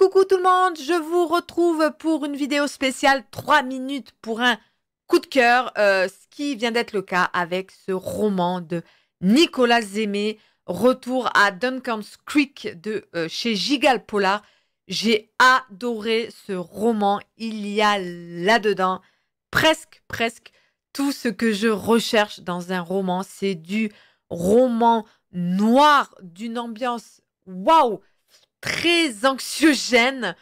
Coucou tout le monde, je vous retrouve pour une vidéo spéciale 3 minutes pour un coup de cœur, ce qui vient d'être le cas avec ce roman de Nicolas Zemé, Retour à Duncan's Creek de chez Gigal Polar. J'ai adoré ce roman, il y a là-dedans presque tout ce que je recherche dans un roman. C'est du roman noir, d'une ambiance waouh, très anxiogène.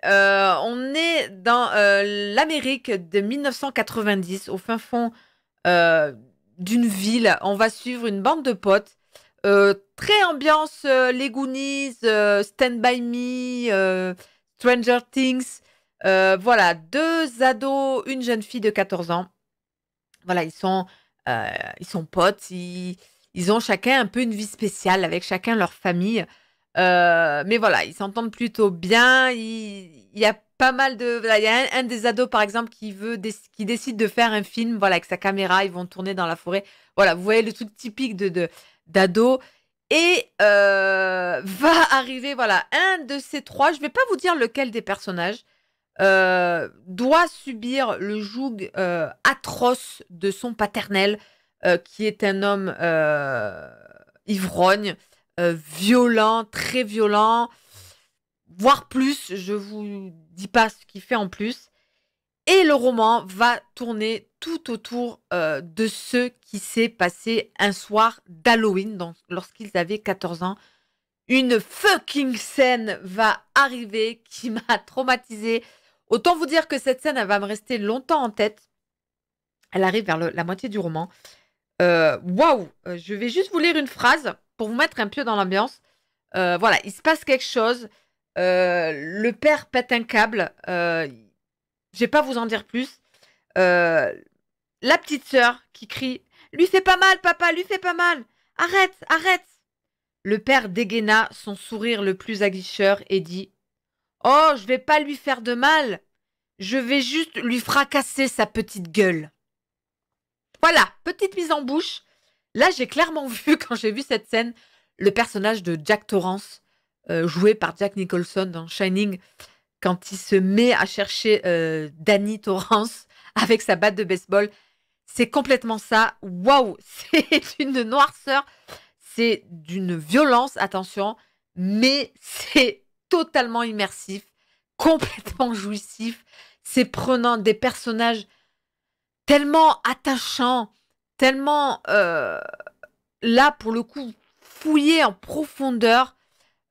On est dans l'Amérique de 1990, au fin fond d'une ville. On va suivre une bande de potes. Très ambiance les Goonies, Stand By Me, Stranger Things. Voilà, deux ados, une jeune fille de 14 ans. Voilà, ils sont potes. Ils ont chacun un peu une vie spéciale avec chacun leur famille. Mais voilà, ils s'entendent plutôt bien. Il y a pas mal de... voilà, il y a un des ados, par exemple, qui décide de faire un film, voilà, avec sa caméra. Ils vont tourner dans la forêt. Voilà, vous voyez le truc typique d'ado. Et va arriver, voilà, un de ces trois. Je ne vais pas vous dire lequel des personnages doit subir le joug atroce de son paternel, qui est un homme ivrogne, violent, très violent, voire plus. Je vous dis pas ce qu'il fait en plus. Et le roman va tourner tout autour de ce qui s'est passé un soir d'Halloween, donc lorsqu'ils avaient 14 ans. Une fucking scène va arriver qui m'a traumatisée. Autant vous dire que cette scène, elle va me rester longtemps en tête. Elle arrive vers la moitié du roman. Waouh, je vais juste vous lire une phrase pour vous mettre un peu dans l'ambiance. Voilà, il se passe quelque chose. Le père pète un câble. Je vais pas vous en dire plus. La petite sœur qui crie « Lui fait pas mal, papa, lui fait pas mal. Arrête, arrête !» Le père dégaina son sourire le plus aguicheur et dit « Oh, je vais pas lui faire de mal. Je vais juste lui fracasser sa petite gueule. » Voilà, petite mise en bouche. Là, j'ai clairement vu, quand j'ai vu cette scène, le personnage de Jack Torrance, joué par Jack Nicholson dans Shining, quand il se met à chercher Danny Torrance avec sa batte de baseball. C'est complètement ça. Waouh, c'est une noirceur, c'est d'une violence, attention, mais c'est totalement immersif, complètement jouissif. C'est prenant, des personnages tellement attachants, tellement là pour le coup fouillés en profondeur.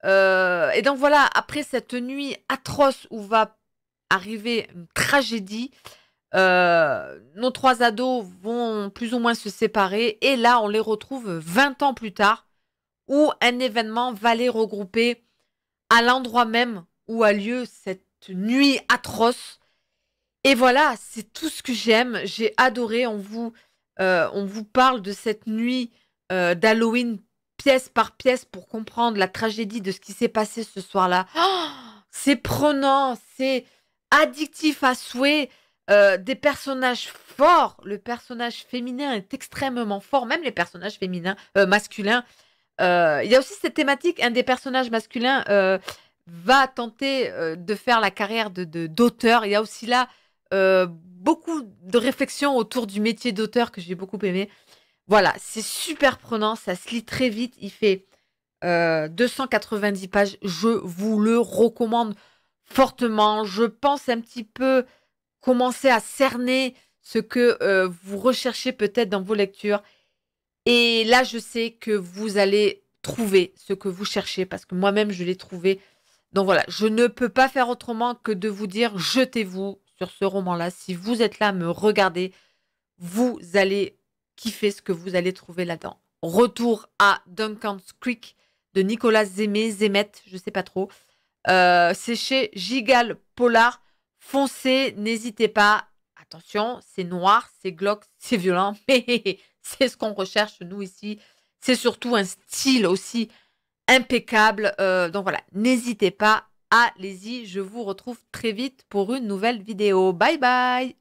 Et donc voilà, après cette nuit atroce où va arriver une tragédie, nos trois ados vont plus ou moins se séparer. Et là, on les retrouve 20 ans plus tard, où un événement va les regrouper à l'endroit même où a lieu cette nuit atroce. Et voilà, c'est tout ce que j'aime. J'ai adoré. On vous parle de cette nuit d'Halloween pièce par pièce pour comprendre la tragédie de ce qui s'est passé ce soir-là. Oh, c'est prenant, c'est addictif à souhait. Des personnages forts. Le personnage féminin est extrêmement fort, même les personnages féminins, masculins. Il y a aussi cette thématique, un des personnages masculins va tenter de faire la carrière d'auteur. Il y a aussi là beaucoup de réflexions autour du métier d'auteur que j'ai beaucoup aimé. Voilà, c'est super prenant, ça se lit très vite. Il fait 290 pages. Je vous le recommande fortement. Je pense un petit peu commencer à cerner ce que vous recherchez peut-être dans vos lectures. Et là, je sais que vous allez trouver ce que vous cherchez parce que moi-même, je l'ai trouvé. Donc voilà, je ne peux pas faire autrement que de vous dire jetez-vous sur ce roman-là. Si vous êtes là à me regarder, vous allez kiffer ce que vous allez trouver là-dedans. Retour à Duncan's Creek de Nicolas Zemmet, je sais pas trop. C'est chez Gigal Polar. Foncez, n'hésitez pas. Attention, c'est noir, c'est glauque, c'est violent, mais c'est ce qu'on recherche nous ici. C'est surtout un style aussi impeccable. Donc voilà, n'hésitez pas, allez-y. Je vous retrouve très vite pour une nouvelle vidéo. Bye bye.